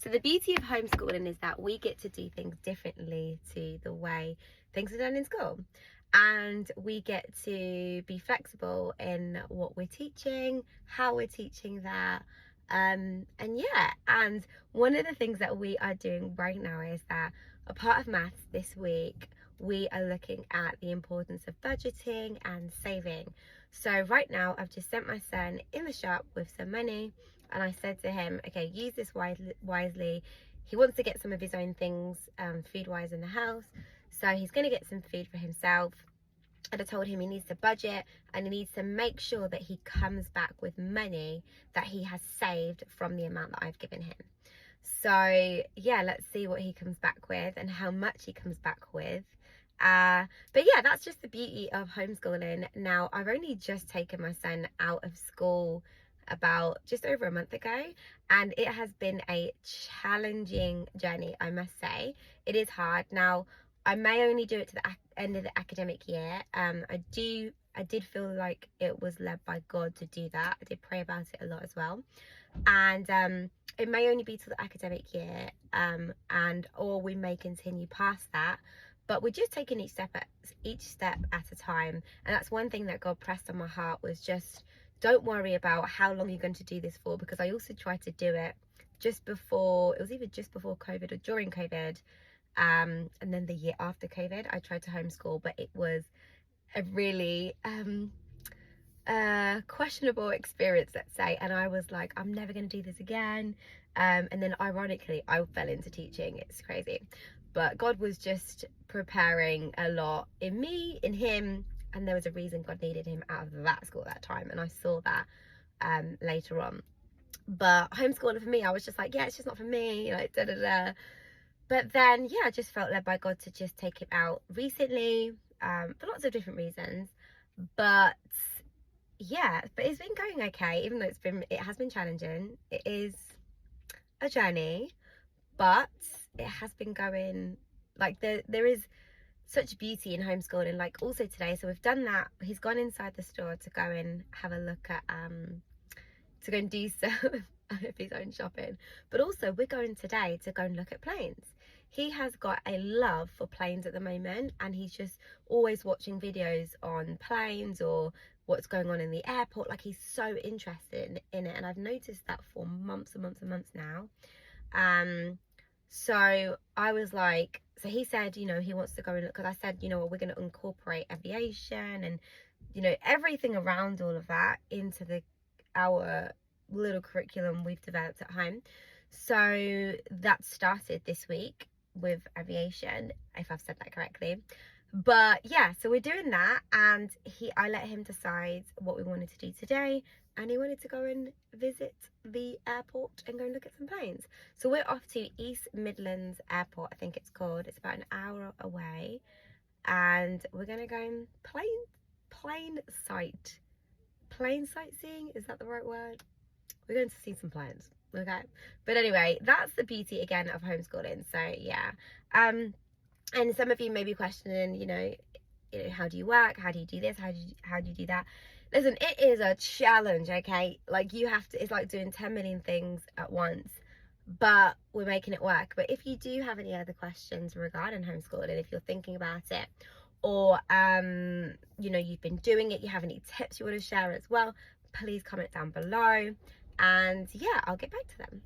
So the beauty of homeschooling is that we get to do things differently to the way things are done in school. And we get to be flexible in what we're teaching, how we're teaching that. And one of the things that we are doing right now is that a part of maths this week, we are looking at the importance of budgeting and saving. So right now I've just sent my son in the shop with some money, and I said to him, okay, use this wisely. He wants to get some of his own things food wise in the house, so he's going to get some food for himself. And I told him he needs to budget, and he needs to make sure that he comes back with money that he has saved from the amount that I've given him. So yeah, let's see what he comes back with and how much he comes back with. But yeah, that's just the beauty of homeschooling. Now, I've only just taken my son out of school about just over a month ago, and it has been a challenging journey, I must say. It is hard. Now, I may only do it to the end of the academic year. I did feel like it was led by God to do that. I did pray about it a lot as well. And it may only be till the academic year, or we may continue past that. But we're just taking each step at a time. And that's one thing that God pressed on my heart, was just don't worry about how long you're going to do this for, because I also tried to do it just before, it was either just before COVID or during COVID. And then the year after COVID, I tried to homeschool, but it was a really questionable experience, let's say. And I was like, I'm never going to do this again. And then ironically, I fell into teaching. It's crazy. But God was just preparing a lot in me, in him, and there was a reason God needed him out of that school at that time. And I saw that later on. But homeschooling for me, I was just like, yeah, it's just not for me, like da da da. But then, yeah, I just felt led by God to just take him out recently, for lots of different reasons. But yeah, but it's been going okay, even though it has been challenging. It is a journey, but it has been going, like there is such beauty in homeschooling. Like also today, so we've done that, he's gone inside the store to go and have a look at to go and do some of his own shopping. But also we're going today to go and look at planes. He has got a love for planes at the moment, and he's just always watching videos on planes or what's going on in the airport. Like, he's so interested in it, and I've noticed that for months and months and months now. So I was like, so he said, you know, he wants to go and look, because I said, you know what, we're going to incorporate aviation and, you know, everything around all of that into our little curriculum we've developed at home. So that started this week with aviation, if I've said that correctly. But yeah, so we're doing that, and I let him decide what we wanted to do today, and he wanted to go and visit the airport and go and look at some planes. So we're off to East Midlands Airport, I think it's called. It's about an hour away, and we're gonna go and plane sightseeing, is that the right word? We're going to see some planes, okay? But anyway, that's the beauty again of homeschooling. So yeah, and some of you may be questioning, you know, how do you work? How do you do this? How do you do that? Listen, it is a challenge, okay? Like, you have to, it's like doing 10 million things at once, but we're making it work. But if you do have any other questions regarding homeschooling, if you're thinking about it, or you know, you've been doing it, you have any tips you want to share as well, please comment down below, and yeah, I'll get back to them.